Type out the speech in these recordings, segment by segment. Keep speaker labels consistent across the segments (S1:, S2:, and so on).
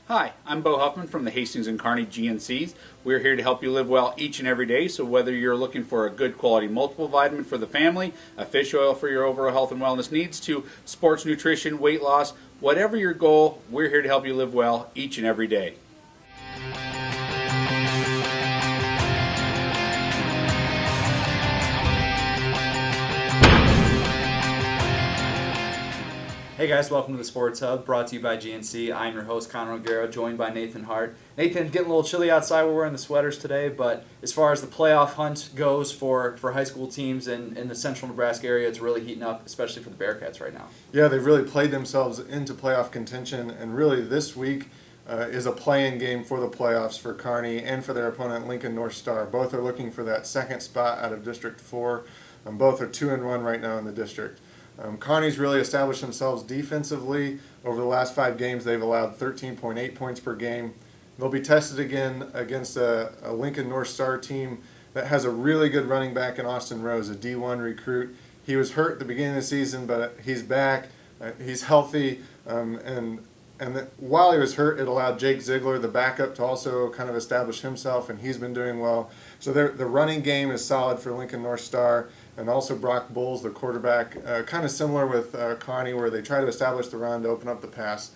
S1: Hi, I'm Bo Huffman from the Hastings and Kearney GNCs. We're here to help you live well each and every day. So whether you're looking for a good quality multiple vitamin for the family, a fish oil for your overall health and wellness needs, to sports nutrition, weight loss, whatever your goal, we're here to help you live well each and every day.
S2: Hey guys, welcome to the Sports Hub, brought to you by GNC. I'm your host, Conor O'Gara, joined by Nathan Hart. Nathan, getting a little chilly outside. We're wearing the sweaters today, but as far as the playoff hunt goes for high school teams in the central Nebraska area, it's really heating up, especially for the Bearcats right now.
S3: Yeah, they've really played themselves into playoff contention, and really this week is a play-in game for the playoffs for Kearney and for their opponent, Lincoln North Star. Both are looking for that second spot out of District 4. Both are 2-1 right now in the district. Kearney's really established themselves defensively. Over the last 5 games, they've allowed 13.8 points per game. They'll be tested again against a Lincoln North Star team that has a really good running back in Austin Rose, a D1 recruit. He was hurt at the beginning of the season, but he's back. He's healthy, and while he was hurt, it allowed Jake Ziegler, the backup, to also kind of establish himself, and he's been doing well. So the running game is solid for Lincoln North Star, and also Brock Bowles, the quarterback, kind of similar with Kearney, where they try to establish the run to open up the pass.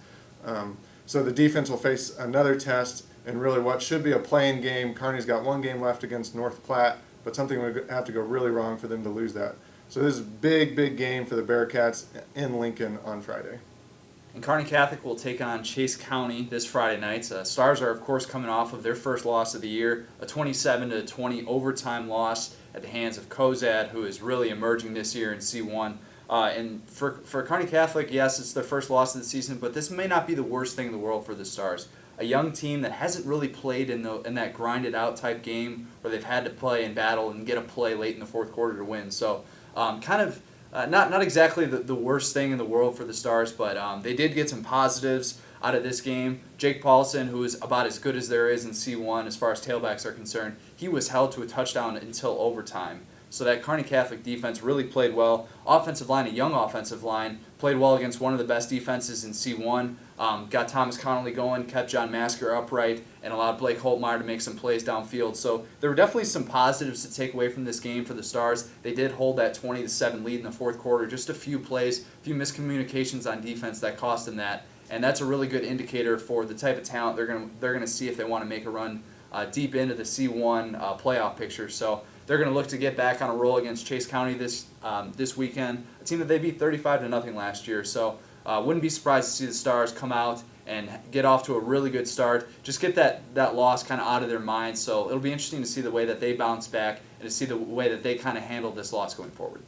S3: So the defense will face another test, and really what should be a play-in game. Kearney's got 1 game left against North Platte, but something would have to go really wrong for them to lose that. So this is a big, big game for the Bearcats in Lincoln on Friday.
S2: And Kearney Catholic will take on Chase County this Friday night. Stars are, of course, coming off of their first loss of the year, a 27-20 overtime loss at the hands of Cozad, who is really emerging this year in C1. And for Kearney Catholic, yes, it's their first loss of the season, but this may not be the worst thing in the world for the Stars. A young team that hasn't really played in that grinded-out type game where they've had to play and battle and get a play late in the fourth quarter to win. So not exactly the worst thing in the world for the Stars, but they did get some positives out of this game. Jake Paulson, who is about as good as there is in C1 as far as tailbacks are concerned, he was held to a touchdown until overtime. So that Kearney Catholic defense really played well. Offensive line, a young offensive line, played well against one of the best defenses in C1. Got Thomas Connolly going, kept John Masker upright, and allowed Blake Holtmeyer to make some plays downfield. So there were definitely some positives to take away from this game for the Stars. They did hold that 20-7 lead in the fourth quarter. Just a few plays, a few miscommunications on defense that cost them that. And that's a really good indicator for the type of talent they're gonna see if they want to make a run deep into the C1 playoff picture. So they're going to look to get back on a roll against Chase County this weekend, a team that they beat 35-0 last year. So wouldn't be surprised to see the Stars come out and get off to a really good start. Just get that loss kind of out of their minds. So it'll be interesting to see the way that they bounce back and to see the way that they kind of handle this loss going forward.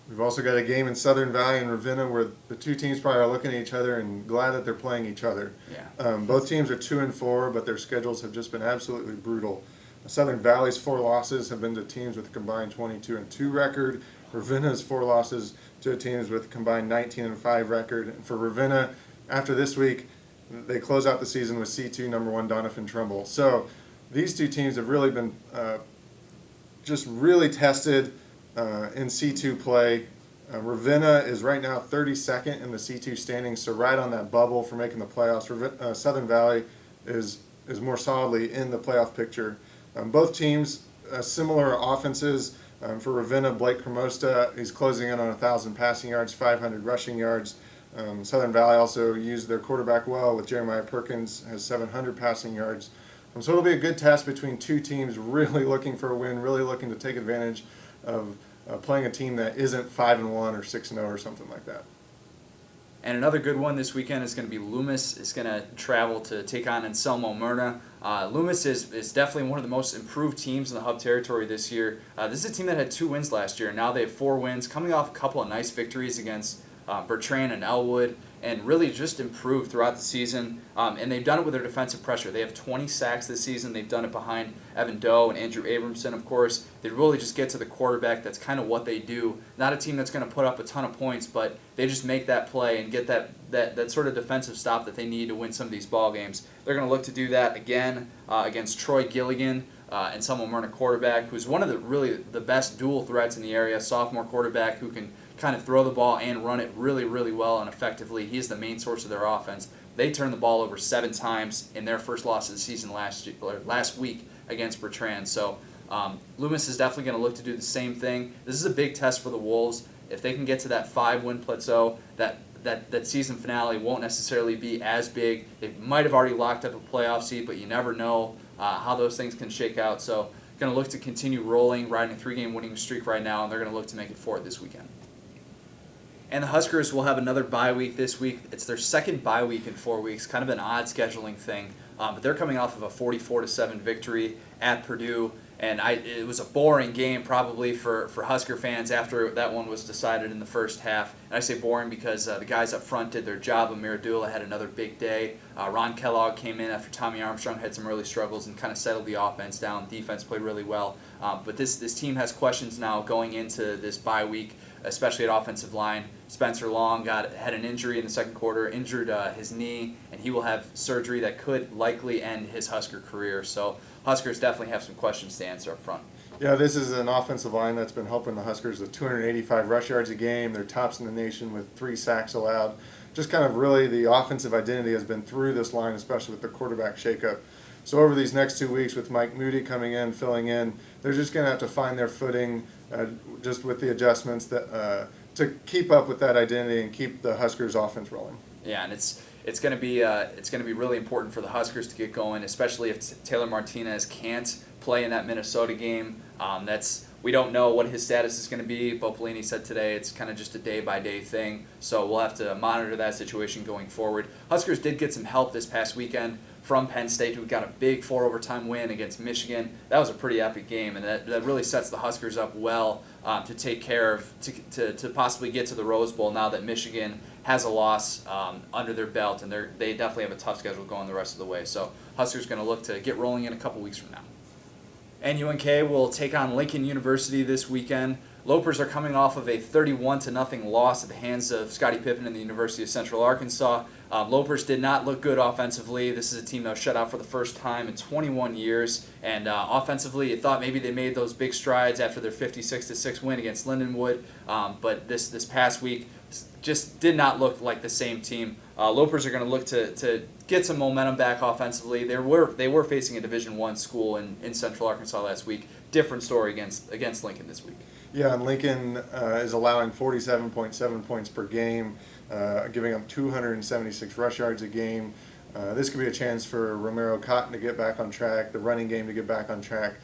S3: We've also got a game in Southern Valley and Ravenna where the two teams probably are looking at each other and glad that they're playing each other.
S2: Yeah.
S3: Both teams are 2-4, but their schedules have just been absolutely brutal. Southern Valley's 4 losses have been to teams with a combined 22-2 record. Ravenna's 4 losses to teams with a combined 19-5 record. And for Ravenna, after this week, they close out the season with C2 number 1 Doniphan Trumbull. So these two teams have really been just really tested in C2 play. Ravenna is right now 32nd in the C2 standings, so right on that bubble for making the playoffs. Southern Valley is more solidly in the playoff picture. Both teams, similar offenses. For Ravenna, Blake Cremosta, he's closing in on 1,000 passing yards, 500 rushing yards. Southern Valley also used their quarterback well with Jeremiah Perkins, has 700 passing yards. So it'll be a good test between two teams really looking for a win, really looking to take advantage of playing a team that isn't 5-1 or 6-0 or something like that.
S2: And another good one this weekend is going to be Loomis. Is going to travel to take on Anselmo-Merna. Loomis is definitely one of the most improved teams in the Hub territory this year. This is a team that had 2 wins last year. Now they have 4 wins, coming off a couple of nice victories against Bertrand and Elwood, and really just improved throughout the season. And they've done it with their defensive pressure. They have 20 sacks this season. They've done it behind Evan Doe and Andrew Abramson, of course. They really just get to the quarterback. That's kind of what they do. Not a team that's going to put up a ton of points, but they just make that play and get that sort of defensive stop that they need to win some of these ball games. They're going to look to do that again against Troy Gilligan, Anselmo-Merna quarterback, who's one of the best dual threats in the area, sophomore quarterback who can kind of throw the ball and run it really, really well and effectively. He's the main source of their offense. They turned the ball over 7 times in their first loss of the season last week against Bertrand. So Loomis is definitely going to look to do the same thing. This is a big test for the Wolves. If they can get to that 5-win plateau, that season finale won't necessarily be as big. They might have already locked up a playoff seed, but you never know how those things can shake out. So going to look to continue rolling, riding a 3-game winning streak right now, and they're going to look to make it 4 this weekend. And the Huskers will have another bye week this week. It's their second bye week in 4 weeks, kind of an odd scheduling thing. But they're coming off of a 44-7 victory at Purdue. And it was a boring game probably for Husker fans after that one was decided in the first half. And I say boring because the guys up front did their job. Amiradula had another big day. Ron Kellogg came in after Tommy Armstrong had some early struggles and kind of settled the offense down. Defense played really well. But this team has questions now going into this bye week, especially at offensive line. Spencer Long had an injury in the second quarter, injured his knee, and he will have surgery that could likely end his Husker career. So Huskers definitely have some questions to answer up front.
S3: Yeah, this is an offensive line that's been helping the Huskers with 285 rush yards a game. They're tops in the nation with 3 sacks allowed. Just kind of really the offensive identity has been through this line, especially with the quarterback shakeup. So over these next 2 weeks with Mike Moody coming in, filling in, they're just going to have to find their footing just with the adjustments that to keep up with that identity and keep the Huskers offense rolling.
S2: Yeah, and it's going to be really important for the Huskers to get going, especially if Taylor Martinez can't play in that Minnesota game. We don't know what his status is going to be. Bo Pelini said today it's kind of just a day-by-day thing, so we'll have to monitor that situation going forward. Huskers did get some help this past weekend from Penn State, who got a big 4-overtime win against Michigan. That was a pretty epic game, and that really sets the Huskers up well to take care of, to possibly get to the Rose Bowl now that Michigan has a loss under their belt, and they definitely have a tough schedule going the rest of the way. So Huskers going to look to get rolling in a couple weeks from now. And UNK will take on Lincoln University this weekend. Lopers are coming off of a 31-0 loss at the hands of Scottie Pippen and the University of Central Arkansas. Lopers did not look good offensively. This is a team that was shut out for the first time in 21 years. And offensively, you thought maybe they made those big strides after their 56-6 win against Lindenwood. But this past week just did not look like the same team. Lopers are going to look to get some momentum back offensively. They were facing a Division I school in Central Arkansas last week. Different story against Lincoln this week.
S3: Yeah, and Lincoln is allowing 47.7 points per game, giving up 276 rush yards a game. This could be a chance for Romero Cotton to get back on track, the running game to get back on track,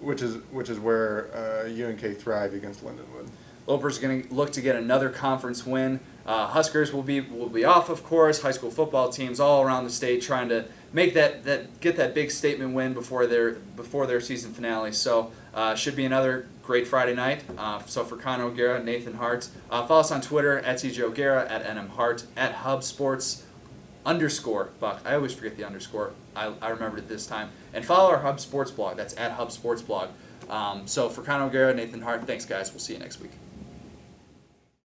S3: which is where UNK thrived against Lindenwood.
S2: Lopers are going to look to get another conference win. Huskers will be off, of course. High school football teams all around the state trying to make get that big statement win before their season finale. So should be another great Friday night. So for Connor O'Gara, Nathan Hart, follow us on Twitter at CJ O'Gara, at NMHart, at HubSports _Buck. I always forget the underscore. I remembered it this time. And follow our Hub Sports blog. That's at Hub Sports blog. So for Connor O'Gara, Nathan Hart, thanks guys. We'll see you next week.